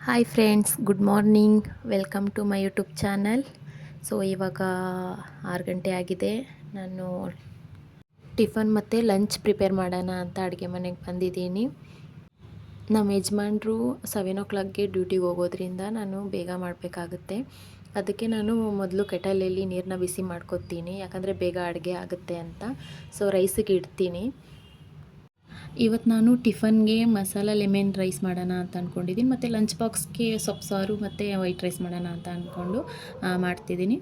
Hi friends, good morning. Welcome to my YouTube channel. So ಇವಾಗ 6 ಗಂಟೆ ಆಗಿದೆ. ನಾನು ಟಿಫನ್ ಮತ್ತು ಲಂಚ್ ಪ್ರಿಪೇರ್ ಮಾಡೋಣ ಅಂತ ಅಡುಗೆ ಮನೆಗೆ ಬಂದಿದ್ದೀನಿ. ನಮ್ಮ ಯಜಮಾನ್ರು 7 o'clockಗೆ ಡ್ಯೂಟಿಗೆ ಹೋಗೋದ್ರಿಂದ ನಾನು ಬೇಗ ಮಾಡಬೇಕಾಗುತ್ತೆ. ಅದಕ್ಕೆ ನಾನು ಮೊದಲು ಕೆಟಲಲ್ಲಿ ನೀರನ್ನ ಬಿಸಿ ಮಾಡ್ಕೊತೀನಿ, ಯಾಕಂದರೆ ಬೇಗ ಅಡುಗೆ ಆಗುತ್ತೆ ಅಂತ. ಸೊ ರೈಸಿಗೆ ಇಡ್ತೀನಿ. ಇವತ್ತು ನಾನು ಟಿಫನ್ಗೆ ಮಸಾಲ ಲೆಮನ್ ರೈಸ್ ಮಾಡೋಣ ಅಂತ ಅಂದ್ಕೊಂಡಿದ್ದೀನಿ, ಮತ್ತು ಲಂಚ್ ಬಾಕ್ಸ್ಗೆ ಸೊಪ್ಪು ಸಾರು ಮತ್ತು ವೈಟ್ ರೈಸ್ ಮಾಡೋಣ ಅಂತ ಅಂದ್ಕೊಂಡು ಮಾಡ್ತಿದ್ದೀನಿ.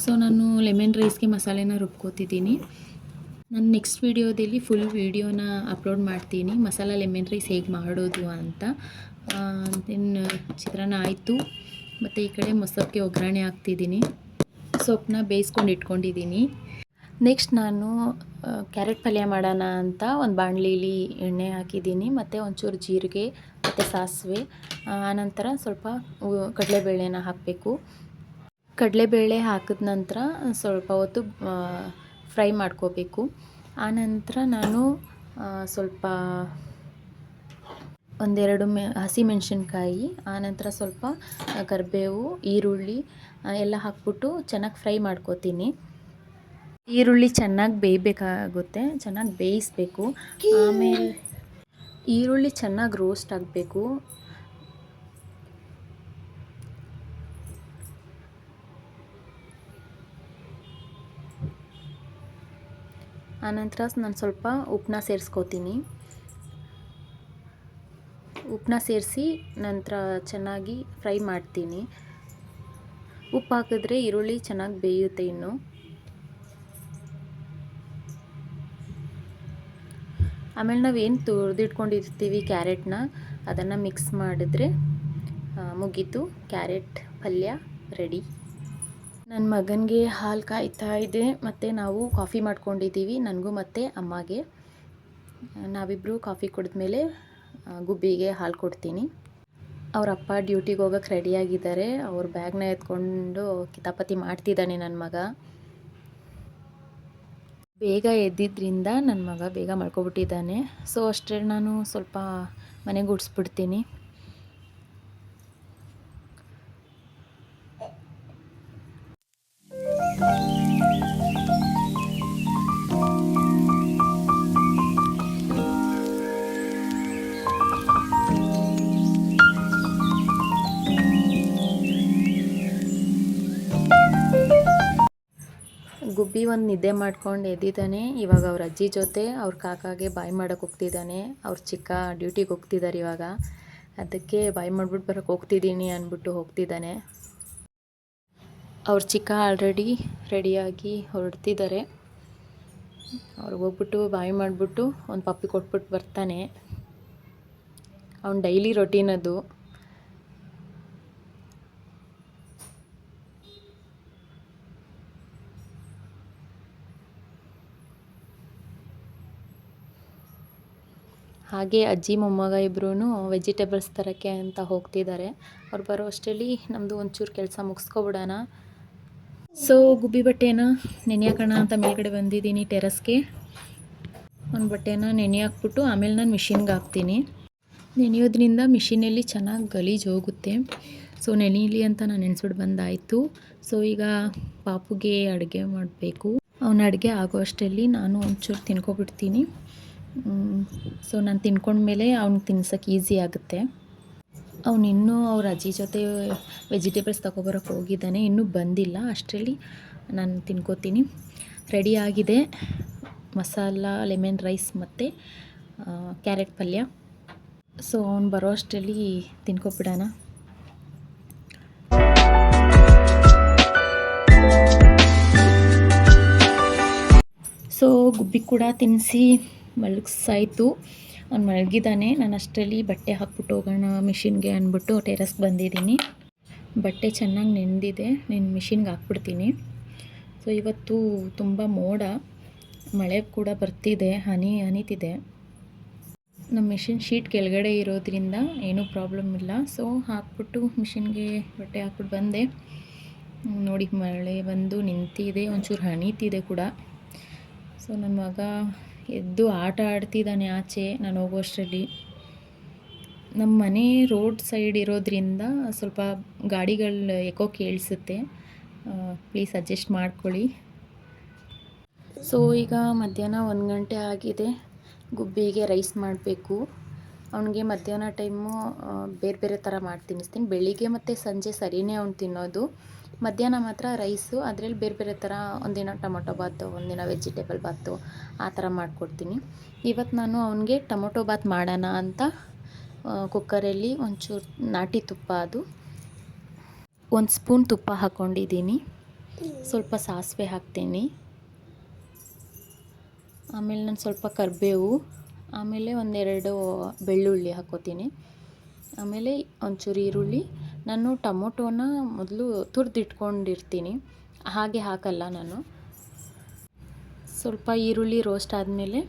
ಸೊ ನಾನು ಲೆಮನ್ ರೈಸ್ಗೆ ಮಸಾಲೆನ ರುಬ್ಕೋತಿದ್ದೀನಿ. ನಾನು ನೆಕ್ಸ್ಟ್ ವೀಡಿಯೋದಲ್ಲಿ ಫುಲ್ ವೀಡಿಯೋನ ಅಪ್ಲೋಡ್ ಮಾಡ್ತೀನಿ, ಮಸಾಲ ಲೆಮನ್ ರೈಸ್ ಹೇಗೆ ಮಾಡೋದು ಅಂತ. ದೆನ್ ಚಿತ್ರಾನ್ನ ಆಯಿತು, ಮತ್ತು ಈ ಕಡೆ ಮೊಸರಿಗೆ ಒಗ್ಗರಣೆ ಹಾಕ್ತಿದ್ದೀನಿ. ಸೊಪ್ಪನ್ನ ಬೇಯಿಸ್ಕೊಂಡು ಇಟ್ಕೊಂಡಿದ್ದೀನಿ. ನೆಕ್ಸ್ಟ್ ನಾನು ಕ್ಯಾರೆಟ್ ಪಲ್ಯ ಮಾಡೋಣ ಅಂತ ಒಂದು ಬಾಣಲಿಲಿ ಎಣ್ಣೆ ಹಾಕಿದ್ದೀನಿ, ಮತ್ತು ಒಂಚೂರು ಜೀರಿಗೆ ಮತ್ತು ಸಾಸಿವೆ, ಆನಂತರ ಸ್ವಲ್ಪ ಕಡಲೆಬೇಳೆನ ಹಾಕಬೇಕು. ಕಡಲೆಬೇಳೆ ಹಾಕಿದ ನಂತರ ಸ್ವಲ್ಪ ಹೊತ್ತು ಫ್ರೈ ಮಾಡ್ಕೋಬೇಕು. ಆನಂತರ ನಾನು ಸ್ವಲ್ಪ ಒಂದೆರಡು ಹಸಿಮೆಣಸಿನ್ಕಾಯಿ, ಆನಂತರ ಸ್ವಲ್ಪ ಕರಿಬೇವು, ಈರುಳ್ಳಿ ಎಲ್ಲ ಹಾಕ್ಬಿಟ್ಟು ಚೆನ್ನಾಗಿ ಫ್ರೈ ಮಾಡ್ಕೋತೀನಿ. ಈರುಳ್ಳಿ ಚೆನ್ನಾಗಿ ಬೇಯಬೇಕಾಗುತ್ತೆ, ಚೆನ್ನಾಗಿ ಬೇಯಿಸಬೇಕು. ಆಮೇಲೆ ಈರುಳ್ಳಿ ಚೆನ್ನಾಗಿ ರೋಸ್ಟ್ ಆಗಬೇಕು. ಆನಂತರ ನಾನು ಸ್ವಲ್ಪ ಉಪ್ಪನ್ನ ಸೇರಿಸ್ಕೋತೀನಿ. ಉಪ್ಪನ್ನ ಸೇರಿಸಿ ನಂತರ ಚೆನ್ನಾಗಿ ಫ್ರೈ ಮಾಡ್ತೀನಿ. ಉಪ್ಪು ಹಾಕಿದ್ರೆ ಈರುಳ್ಳಿ ಚೆನ್ನಾಗಿ ಬೇಯುತ್ತೆ. ಇನ್ನು ಆಮೇಲೆ ನಾವೇನು ತುರಿದಿಟ್ಕೊಂಡಿರ್ತೀವಿ ಕ್ಯಾರೆಟ್ನ, ಅದನ್ನು ಮಿಕ್ಸ್ ಮಾಡಿದ್ರೆ ಮುಗೀತು, ಕ್ಯಾರೆಟ್ ಪಲ್ಯ ರೆಡಿ. ನನ್ನ ಮಗನಿಗೆ ಹಾಲು ಕಾಯ್ತಾ ಇದೆ, ಮತ್ತು ನಾವು ಕಾಫಿ ಮಾಡ್ಕೊಂಡಿದ್ದೀವಿ, ನನಗೂ ಮತ್ತು ಅಮ್ಮಗೆ. ನಾವಿಬ್ಬರು ಕಾಫಿ ಕುಡಿದ್ಮೇಲೆ ಗುಬ್ಬಿಗೆ ಹಾಲು ಕೊಡ್ತೀನಿ. ಅವ್ರ ಅಪ್ಪ ಡ್ಯೂಟಿಗೆ ಹೋಗೋಕ್ಕೆ ರೆಡಿಯಾಗಿದ್ದಾರೆ. ಅವ್ರ ಬ್ಯಾಗ್ನ ಎತ್ಕೊಂಡು ಕಿತಾಪತಿ ಮಾಡ್ತಿದ್ದಾನೆ ನನ್ನ ಮಗ. ಬೇಗ ಎದ್ದಿದ್ದರಿಂದ ನನ್ನ ಮಗ ಬೇಗ ಮಲ್ಕೊಬಿಟ್ಟಿದ್ದಾನೆ. ಸೊ ಅಷ್ಟೇ, ನಾನು ಸ್ವಲ್ಪ ಮನೆ ಗುಡಿಸ್ಬಿಡ್ತೀನಿ. ಗುಬ್ಬಿ ಒಂದು ನಿದ್ದೆ ಮಾಡ್ಕೊಂಡು ಎದ್ದಿದ್ದಾನೆ. ಇವಾಗ ಅವ್ರ ಅಜ್ಜಿ ಜೊತೆ ಅವ್ರ ಕಾಕಾಗೆ ಬಾಯ್ ಮಾಡೋಕ್ಕೆ ಹೋಗ್ತಿದ್ದಾನೆ. ಅವ್ರ ಚಿಕ್ಕ ಡ್ಯೂಟಿಗೆ ಹೋಗ್ತಿದ್ದಾರೆ ಇವಾಗ, ಅದಕ್ಕೆ ಬಾಯ್ ಮಾಡಿಬಿಟ್ಟು ಬರೋಕ್ಕೆ ಹೋಗ್ತಿದ್ದೀನಿ ಅಂದ್ಬಿಟ್ಟು ಹೋಗ್ತಿದ್ದಾನೆ. ಅವ್ರ ಚಿಕ್ಕ ಆಲ್ರೆಡಿ ರೆಡಿಯಾಗಿ ಹೊರಡ್ತಿದ್ದಾರೆ. ಅವ್ರಿಗೆ ಹೋಗ್ಬಿಟ್ಟು ಬಾಯ್ ಮಾಡಿಬಿಟ್ಟು ಒಂದು ಪಪ್ಪಿ ಕೊಟ್ಬಿಟ್ಟು ಬರ್ತಾನೆ. ಅವ್ನು ಡೈಲಿ ರೊಟೀನ್ ಅದು. ಹಾಗೆ ಅಜ್ಜಿ ಮೊಮ್ಮಗ ಇಬ್ಬರೂ ವೆಜಿಟೇಬಲ್ಸ್ ತರೋಕ್ಕೆ ಅಂತ ಹೋಗ್ತಿದ್ದಾರೆ. ಅವ್ರು ಬರೋ ಅಷ್ಟರಲ್ಲಿ ನಮ್ಮದು ಒಂಚೂರು ಕೆಲಸ ಮುಗಿಸ್ಕೊಬಿಡೋಣ. ಸೊ ಗುಬ್ಬಿ ಬಟ್ಟೆನ ನೆನೆ ಹಾಕೋಣ ಅಂತ ಮೇಲ್ಗಡೆ ಬಂದಿದ್ದೀನಿ ಟೆರಸ್ಗೆ. ಒಂದು ಬಟ್ಟೆನ ನೆನೆ ಹಾಕ್ಬಿಟ್ಟು ಆಮೇಲೆ ನಾನು ಮಿಷಿನ್ಗೆ ಹಾಕ್ತೀನಿ. ನೆನೆಯೋದ್ರಿಂದ ಮಿಷಿನಲ್ಲಿ ಚೆನ್ನಾಗಿ ಗಲೀಜು ಹೋಗುತ್ತೆ. ಸೊ ನೆನೀಲಿ ಅಂತ ನಾನು ನೆನೆಸ್ಬಿಟ್ಟು ಬಂದಾಯಿತು. ಸೊ ಈಗ ಪಾಪುಗೆ ಅಡುಗೆ ಮಾಡಬೇಕು. ಅವನ ಅಡುಗೆ ಆಗೋ ಅಷ್ಟರಲ್ಲಿ ನಾನು ಒಂಚೂರು ತಿನ್ಕೊಬಿಡ್ತೀನಿ. ಸೊ ನಾನು ತಿನ್ಕೊಂಡ್ಮೇಲೆ ಅವ್ನಿಗೆ ತಿನ್ಸೋಕ್ಕೆ ಈಸಿ ಆಗುತ್ತೆ. ಅವನಿನ್ನೂ ಅವ್ರ ಅಜ್ಜಿ ಜೊತೆ ವೆಜಿಟೇಬಲ್ಸ್ ತೊಗೊಬರೋಕ್ಕೆ ಹೋಗಿದ್ದಾನೆ, ಇನ್ನೂ ಬಂದಿಲ್ಲ. ಅಷ್ಟರಲ್ಲಿ ನಾನು ತಿನ್ಕೋತೀನಿ. ರೆಡಿ ಆಗಿದೆ ಮಸಾಲ ಲೆಮನ್ ರೈಸ್ ಮತ್ತು ಕ್ಯಾರೆಟ್ ಪಲ್ಯ. ಸೊ ಅವ್ನು ಬರೋ ಅಷ್ಟರಲ್ಲಿ ತಿನ್ಕೊಬಿಡೋಣ. ಸೊ ಗುಬ್ಬಿ ಕೂಡ ತಿನ್ನಿಸಿ ಮಲಗಿಸಾಯಿತು. ಅವ್ನು ಮಲಗಿದ್ದಾನೆ. ನಾನು ಅಷ್ಟರಲ್ಲಿ ಬಟ್ಟೆ ಹಾಕ್ಬಿಟ್ಟು ಹೋಗೋಣ ಮಿಷಿನ್ಗೆ ಅಂದ್ಬಿಟ್ಟು ಟೆರಸ್ಗೆ ಬಂದಿದ್ದೀನಿ. ಬಟ್ಟೆ ಚೆನ್ನಾಗಿ ನೆಂದಿದೆ, ನಾನು ಮಿಷಿನ್ಗೆ ಹಾಕ್ಬಿಡ್ತೀನಿ. ಸೊ ಇವತ್ತು ತುಂಬ ಮೋಡ, ಮಳೆ ಕೂಡ ಬರ್ತಿದೆ, ಹನಿತಿದೆ. ನಮ್ಮ ಮಿಷಿನ್ ಶೀಟ್ ಕೆಳಗಡೆ ಇರೋದ್ರಿಂದ ಏನೂ ಪ್ರಾಬ್ಲಮ್ ಇಲ್ಲ. ಸೊ ಹಾಕ್ಬಿಟ್ಟು ಮಿಷಿನ್ಗೆ ಬಟ್ಟೆ ಹಾಕ್ಬಿಟ್ಟು ಬಂದೆ. ನೋಡಿ ಮಳೆ ಬಂದು ನಿಂತಿದೆ, ಒಂಚೂರು ಹನೀತಿದೆ ಕೂಡ. ಸೊ ನನ್ನ ಮಗ ಎದ್ದು ಆಟ ಆಡ್ತಿದ್ದಾನೆ ಆಚೆ ನಾನು ಹೋಗೋಷ್ಟರಲ್ಲಿ. ನಮ್ಮ ಮನೆ ರೋಡ್ ಸೈಡ್ ಇರೋದ್ರಿಂದ ಸ್ವಲ್ಪ ಗಾಡಿಗಳು ಎಕೋ ಕೇಳಿಸುತ್ತೆ, ಪ್ಲೀಸ್ ಅಡ್ಜಸ್ಟ್ ಮಾಡ್ಕೊಳ್ಳಿ. ಸೊ ಈಗ ಮಧ್ಯಾಹ್ನ 1 ಗಂಟೆ ಆಗಿದೆ. ಗುಬ್ಬಿಗೆ ರೈಸ್ ಮಾಡಬೇಕು. ಅವನಿಗೆ ಮಧ್ಯಾಹ್ನ ಟೈಮು ಬೇರೆ ಬೇರೆ ಥರ ಮಾಡಿ ತಿನ್ನಿಸ್ತೀನಿ. ಬೆಳಿಗ್ಗೆ ಮತ್ತು ಸಂಜೆ ಸರಿಯೇ ಅವ್ನು ತಿನ್ನೋದು. ಮಧ್ಯಾಹ್ನ ಮಾತ್ರ ರೈಸು, ಅದರಲ್ಲಿ ಬೇರೆ ಬೇರೆ ಥರ ಒಂದಿನ ಟೊಮೊಟೊ ಬಾತು, ಒಂದಿನ ವೆಜಿಟೇಬಲ್ ಬಾತು ಆ ಥರ ಮಾಡಿಕೊಡ್ತೀನಿ. ಇವತ್ತು ನಾನು ಅವನಿಗೆ ಟೊಮೊಟೊ ಬಾತ್ ಮಾಡೋಣ ಅಂತ ಕುಕ್ಕರಲ್ಲಿ ಒಂಚೂರು ನಾಟಿ ತುಪ್ಪ, ಅದು 1 ಸ್ಪೂನ್ ತುಪ್ಪ ಹಾಕ್ಕೊಂಡಿದ್ದೀನಿ. ಸ್ವಲ್ಪ ಸಾಸಿವೆ ಹಾಕ್ತೀನಿ, ಆಮೇಲೆ ನಾನು ಸ್ವಲ್ಪ ಕರಿಬೇವು, ಆಮೇಲೆ 1-2 ಬೆಳ್ಳುಳ್ಳಿ ಹಾಕ್ಕೋತೀನಿ, ಆಮೇಲೆ ಒಂಚೂರು ಈರುಳ್ಳಿ. ನಾನು ಟೊಮೊಟೊನ ಮೊದಲು ತುರಿದಿಟ್ಕೊಂಡಿರ್ತೀನಿ, ಹಾಗೆ ಹಾಕಲ್ಲ ನಾನು. ಸ್ವಲ್ಪ ಈರುಳ್ಳಿ ರೋಸ್ಟ್ ಆದಮೇಲೆ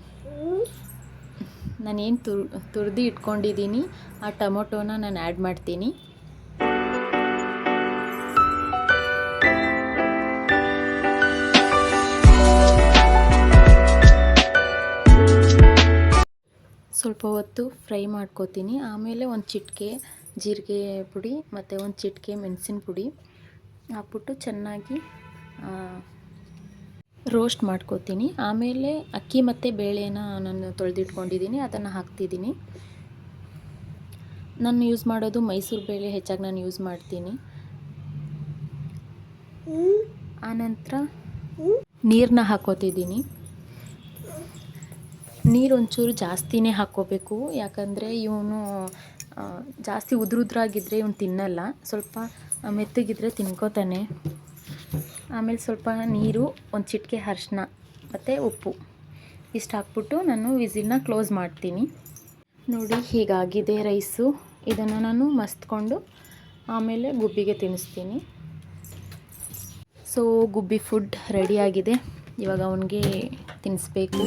ನಾನೇನು ತುರಿದು ಇಟ್ಕೊಂಡಿದ್ದೀನಿ ಆ ಟೊಮೊಟೊನ ನಾನು ಆ್ಯಡ್ ಮಾಡ್ತೀನಿ. ಸ್ವಲ್ಪ ಹೊತ್ತು ಫ್ರೈ ಮಾಡ್ಕೋತೀನಿ. ಆಮೇಲೆ 1 ಚಿಟಿಕೆ ಜೀರಿಗೆ ಪುಡಿ ಮತ್ತು 1 ಚಿಟಿಕೆ ಮೆಣಸಿನ ಪುಡಿ ಹಾಕ್ಬಿಟ್ಟು ಚೆನ್ನಾಗಿ ರೋಸ್ಟ್ ಮಾಡ್ಕೋತೀನಿ. ಆಮೇಲೆ ಅಕ್ಕಿ ಮತ್ತು ಬೇಳೆನ ನಾನು ತೊಳೆದಿಟ್ಕೊಂಡಿದ್ದೀನಿ, ಅದನ್ನು ಹಾಕ್ತಿದ್ದೀನಿ. ನಾನು ಯೂಸ್ ಮಾಡೋದು ಮೈಸೂರು ಬೇಳೆ ಹೆಚ್ಚಾಗಿ ನಾನು ಯೂಸ್ ಮಾಡ್ತೀನಿ. ಆನಂತರ ನೀರನ್ನ ಹಾಕ್ಕೋತಿದ್ದೀನಿ. ನೀರು ಒಂಚೂರು ಜಾಸ್ತಿನೇ ಹಾಕ್ಕೋಬೇಕು, ಯಾಕಂದರೆ ಇವನು ಜಾಸ್ತಿ ಉದ್ರಾಗಿದ್ದರೆ ಇವನು ತಿನ್ನಲ್ಲ, ಸ್ವಲ್ಪ ಮೆತ್ತಗಿದ್ರೆ ತಿನ್ಕೋತಾನೆ. ಆಮೇಲೆ ಸ್ವಲ್ಪ ನೀರು, 1 ಚಿಟಿಕೆ ಅರಿಶಿನ ಮತ್ತು ಉಪ್ಪು ಇಷ್ಟು ಹಾಕ್ಬಿಟ್ಟು ನಾನು ವಿಸಿಲ್ನ ಕ್ಲೋಸ್ ಮಾಡ್ತೀನಿ. ನೋಡಿ ಹೀಗಾಗಿದೆ ರೈಸು. ಇದನ್ನು ನಾನು ಮಸ್ತ್ಕೊಂಡು ಆಮೇಲೆ ಗುಬ್ಬಿಗೆ ತಿನ್ನಿಸ್ತೀನಿ. ಸೊ ಗುಬ್ಬಿ ಫುಡ್ ರೆಡಿಯಾಗಿದೆ. ಇವಾಗ ಅವನಿಗೆ ತಿನ್ನಿಸ್ಬೇಕು.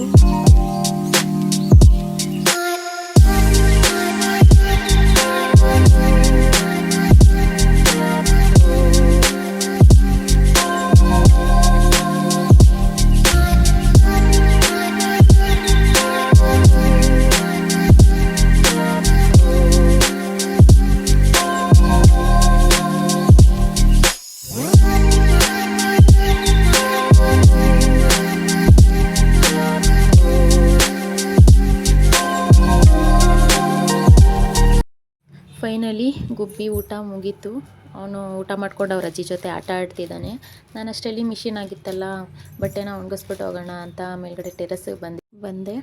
ಫೈನಲಿ ಗುಬ್ಬಿ ಊಟ ಮುಗೀತು. ಅವನು ಊಟ ಮಾಡ್ಕೊಂಡು ಅವ್ರ ಅಜ್ಜಿ ಜೊತೆ ಆಟ ಆಡ್ತಿದ್ದಾನೆ. ನಾನು ಅಷ್ಟರಲ್ಲಿ ಮಿಷಿನ್ ಆಗಿತ್ತಲ್ಲ, ಬಟ್ಟೆನ ಒಣಗಿಸ್ಬಿಟ್ಟು ಹೋಗೋಣ ಅಂತ ಮೇಲ್ಗಡೆ ಟೆರೆಸ್ಸಿಗೆ ಬಂದೆ.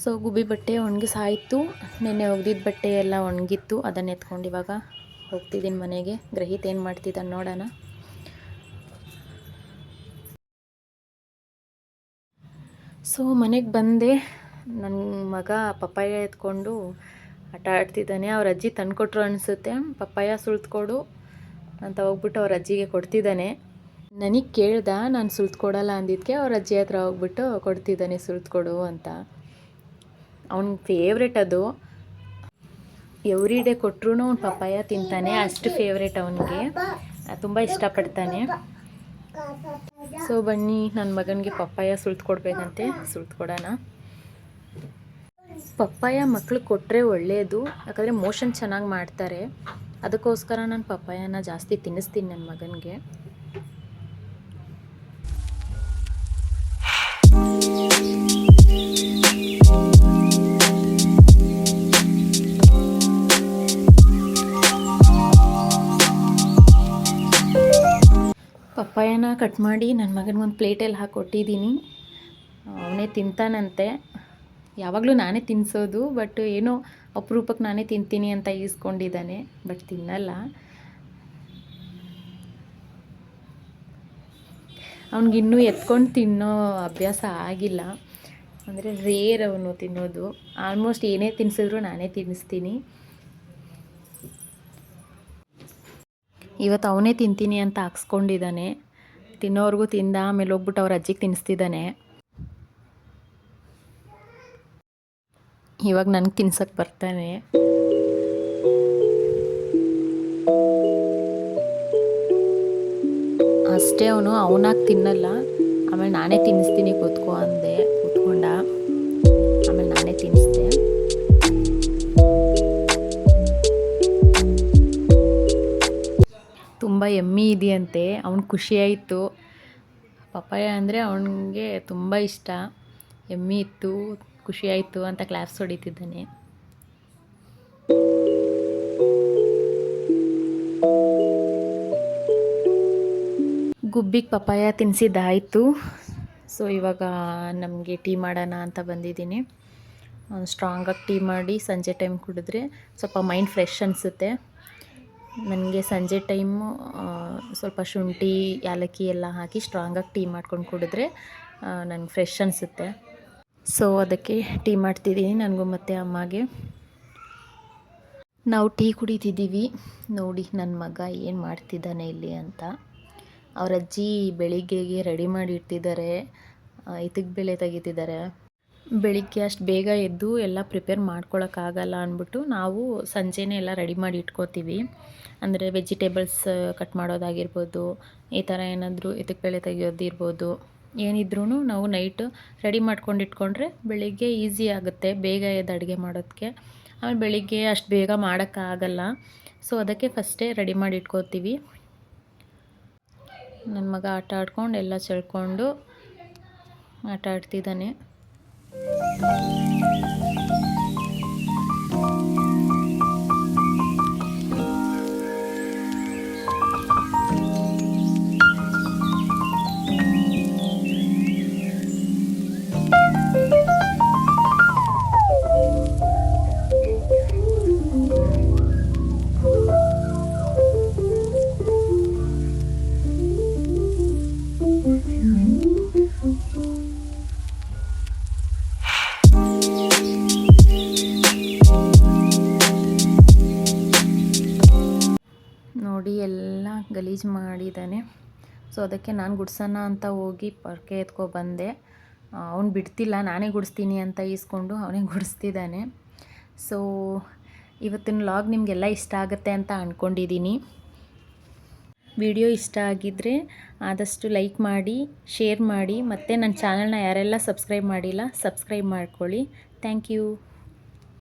ಸೊ ಗುಬ್ಬಿ ಬಟ್ಟೆ ಒಣಗಿಸಾಯಿತು. ನೆನ್ನೆ ಒಗ್ದಿದ್ದ ಬಟ್ಟೆ ಎಲ್ಲ ಒಣಗಿತ್ತು, ಅದನ್ನು ಎತ್ಕೊಂಡು ಇವಾಗ ಹೋಗ್ತಿದ್ದೀನಿ ಮನೆಗೆ. ಗ್ರಹಿತ್ ಏನು ಮಾಡ್ತಿದ್ದಾನೆ ನೋಡೋಣ. ಸೊ ಮನೆಗೆ ಬಂದೆ. ನನ್ನ ಮಗ ಪಪ್ಪಾಯ ಎತ್ಕೊಂಡು ಆಟ ಆಡ್ತಿದ್ದಾನೆ. ಅವ್ರ ಅಜ್ಜಿ ತಂದುಕೊಟ್ರು ಅನಿಸುತ್ತೆ. ಪಪ್ಪಾಯ ಸುಲ್ತ್ಕೊಡು ಅಂತ ಹೋಗ್ಬಿಟ್ಟು ಅವ್ರ ಅಜ್ಜಿಗೆ ಕೊಡ್ತಿದ್ದಾನೆ. ನನಗೆ ಕೇಳ್ದ, ನಾನು ಸುಲ್ತ್ಕೊಡಲ್ಲ ಅಂದಿದ್ದಕ್ಕೆ ಅವ್ರ ಅಜ್ಜಿ ಹತ್ರ ಹೋಗ್ಬಿಟ್ಟು ಕೊಡ್ತಿದ್ದಾನೆ ಸುಲ್ತ್ಕೊಡು ಅಂತ. ಅವ್ನ ಫೇವ್ರೆಟ್ ಅದು. ಎವ್ರಿ ಡೇ ಕೊಟ್ಟರು ಅವ್ನು ಪಪ್ಪಾಯ ತಿಂತಾನೆ, ಅಷ್ಟು ಫೇವ್ರೇಟ್ ಅವನಿಗೆ, ತುಂಬ ಇಷ್ಟಪಡ್ತಾನೆ. ಸೊ ಬನ್ನಿ ನನ್ನ ಮಗನಿಗೆ ಪಪ್ಪಾಯ ಸುಲ್ತ್ಕೊಡ್ಬೇಕಂತೆ, ಸುಲ್ತ್ಕೊಡೋಣ. ಪಪ್ಪಾಯ ಮಕ್ಳು ಕೊಟ್ಟರೆ ಒಳ್ಳೆಯದು, ಯಾಕಂದರೆ ಮೋಷನ್ ಚೆನ್ನಾಗಿ ಮಾಡ್ತಾರೆ. ಅದಕ್ಕೋಸ್ಕರ ನಾನು ಪಪ್ಪಾಯನ ಜಾಸ್ತಿ ತಿನ್ನಿಸ್ತೀನಿ ನನ್ನ ಮಗನಿಗೆ. ಪಪ್ಪಾಯನ ಕಟ್ ಮಾಡಿ ನನ್ನ ಮಗನಿಗೊಂದು ಪ್ಲೇಟಲ್ಲಿ ಹಾಕ್ಕೊಟ್ಟಿದ್ದೀನಿ. ಅವನೇ ತಿಂತಾನಂತೆ. ಯಾವಾಗಲೂ ನಾನೇ ತಿನ್ನಿಸೋದು, ಬಟ್ ಏನೋ ಅಪರೂಪಕ್ಕೆ ನಾನೇ ತಿಂತೀನಿ ಅಂತ ಈಸ್ಕೊಂಡಿದ್ದಾನೆ, ಬಟ್ ತಿನ್ನಲ್ಲ. ಅವನಿಗಿನ್ನೂ ಎತ್ಕೊಂಡು ತಿನ್ನೋ ಅಭ್ಯಾಸ ಆಗಿಲ್ಲ, ಅಂದರೆ ರೇರ್ ಅವನು ತಿನ್ನೋದು. ಆಲ್ಮೋಸ್ಟ್ ಏನೇ ತಿನ್ನಿಸಿದ್ರು ನಾನೇ ತಿನ್ನಿಸ್ತೀನಿ. ಇವತ್ತು ಅವನೇ ತಿಂತೀನಿ ಅಂತ ಹಾಕ್ಸ್ಕೊಂಡಿದ್ದಾನೆ. ತಿನ್ನೋರ್ಗೂ ತಿಂದ, ಆಮೇಲೆ ಹೋಗ್ಬಿಟ್ಟು ಅವ್ರ ಅಜ್ಜಿಗೆ ತಿನ್ನಿಸ್ತಿದ್ದಾನೆ. ಇವಾಗ ನನಗೆ ತಿನ್ಸಕ್ಕೆ ಬರ್ತಾನೆ. ಅಷ್ಟೇ, ಅವನಾಗಿ ತಿನ್ನಲ್ಲ. ಆಮೇಲೆ ನಾನೇ ತಿನ್ನಿಸ್ತೀನಿ ಕೂತ್ಕೊ ಅಂದೆ, ಕೂತ್ಕೊಂಡ. ಆಮೇಲೆ ನಾನೇ ತಿನ್ನಿಸ್ದೆ. ತುಂಬ ಎಮ್ಮಿ ಇದೆಯಂತೆ, ಅವ್ನು ಖುಷಿಯಾಯಿತು. ಪಪ್ಪಾಯ ಅಂದರೆ ಅವನಿಗೆ ತುಂಬ ಇಷ್ಟ. ಎಮ್ಮಿ ಇತ್ತು, ಖುಷಿಯಾಯಿತು ಅಂತ ಕ್ಲಾಪ್ಸ್ ಹೊಡಿತಿದ್ದಾನೆ. ಗುಬ್ಬಿಗೆ ಪಪ್ಪಾಯ ತಿನ್ನಿಸಿದ್ದಾಯಿತು. ಸೊ ಇವಾಗ ನಮಗೆ ಟೀ ಮಾಡೋಣ ಅಂತ ಬಂದಿದ್ದೀನಿ. ಸ್ಟ್ರಾಂಗಾಗಿ ಟೀ ಮಾಡಿ ಸಂಜೆ ಟೈಮ್ ಕುಡಿದ್ರೆ ಸ್ವಲ್ಪ ಮೈಂಡ್ ಫ್ರೆಶ್ ಅನಿಸುತ್ತೆ. ನನಗೆ ಸಂಜೆ ಟೈಮು ಸ್ವಲ್ಪ ಶುಂಠಿ ಏಲಕ್ಕಿ ಎಲ್ಲ ಹಾಕಿ ಸ್ಟ್ರಾಂಗಾಗಿ ಟೀ ಮಾಡ್ಕೊಂಡು ಕುಡಿದ್ರೆ ನನಗೆ ಫ್ರೆಶ್ ಅನಿಸುತ್ತೆ. ಸೊ ಅದಕ್ಕೆ ಟೀ ಮಾಡ್ತಿದ್ದೀನಿ ನನಗೂ ಮತ್ತು ಅಮ್ಮಗೆ. ನಾವು ಟೀ ಕುಡಿತಿದ್ದೀವಿ. ನೋಡಿ ನನ್ನ ಮಗ ಏನು ಮಾಡ್ತಿದ್ದಾನೆ ಇಲ್ಲಿ ಅಂತ. ಅವ್ರ ಅಜ್ಜಿ ಬೆಳಿಗ್ಗೆಗೆ ರೆಡಿ ಮಾಡಿ ಇಡ್ತಿದ್ದಾರೆ, ಇದಕ್ಕೆ ಬೇಳೆ ತೆಗಿತಿದ್ದಾರೆ. ಬೆಳಿಗ್ಗೆ ಅಷ್ಟು ಬೇಗ ಎದ್ದು ಎಲ್ಲ ಪ್ರಿಪೇರ್ ಮಾಡ್ಕೊಳಕ್ಕಾಗಲ್ಲ ಅಂದ್ಬಿಟ್ಟು ನಾವು ಸಂಜೆನೇ ಎಲ್ಲ ರೆಡಿ ಮಾಡಿ ಇಟ್ಕೋತೀವಿ. ಅಂದರೆ ವೆಜಿಟೇಬಲ್ಸ್ ಕಟ್ ಮಾಡೋದಾಗಿರ್ಬೋದು, ಈ ಥರ ಏನಾದರೂ ಇದಕ್ಕೆ ಬೇಳೆ ತೆಗಿಯೋದಿರ್ಬೋದು, ಏನಿದ್ರೂ ನಾವು ನೈಟ್ ರೆಡಿ ಮಾಡ್ಕೊಂಡು ಇಟ್ಕೊಂಡ್ರೆ ಬೆಳಿಗ್ಗೆ ಈಸಿ ಆಗುತ್ತೆ, ಬೇಗ ಎದ್ದು ಅಡುಗೆ ಮಾಡೋದಕ್ಕೆ. ಆಮೇಲೆ ಬೆಳಿಗ್ಗೆ ಅಷ್ಟು ಬೇಗ ಮಾಡೋಕ್ಕಾಗಲ್ಲ. ಸೊ ಅದಕ್ಕೆ ಫಸ್ಟೇ ರೆಡಿ ಮಾಡಿ ಇಟ್ಕೋತೀವಿ. ನನ್ನ ಮಗ ಆಟ ಆಡ್ಕೊಂಡು ಎಲ್ಲ ಚೆಲ್ಕೊಂಡು ಆಟ ಆಡ್ತಿದ್ದಾನೆ. ನೋಡಿ ಎಲ್ಲ ಗಲೀಜು ಮಾಡಿದ್ದಾನೆ. ಸೊ ಅದಕ್ಕೆ ನಾನು ಗುಡ್ಸೋಣ ಅಂತ ಹೋಗಿ ಪೊರ್ಕೆ ಎತ್ಕೊಬಂದೆ. ಅವ್ನು ಬಿಡ್ತಿಲ್ಲ, ನಾನೇ ಗುಡಿಸ್ತೀನಿ ಅಂತ ಈಸ್ಕೊಂಡು ಅವನೇ ಗುಡಿಸ್ತಿದ್ದಾನೆ. ಸೊ ಇವತ್ತಿನ ವ್ಲಾಗ್ ನಿಮಗೆಲ್ಲ ಇಷ್ಟ ಆಗುತ್ತೆ ಅಂತ ಅಂದ್ಕೊಂಡಿದ್ದೀನಿ. ವಿಡಿಯೋ ಇಷ್ಟ ಆಗಿದ್ದರೆ ಆದಷ್ಟು ಲೈಕ್ ಮಾಡಿ, ಶೇರ್ ಮಾಡಿ, ಮತ್ತು ನನ್ನ ಚಾನಲ್ನ ಯಾರೆಲ್ಲ ಸಬ್ಸ್ಕ್ರೈಬ್ ಮಾಡಿಲ್ಲ ಸಬ್ಸ್ಕ್ರೈಬ್ ಮಾಡ್ಕೊಳ್ಳಿ. Thank you.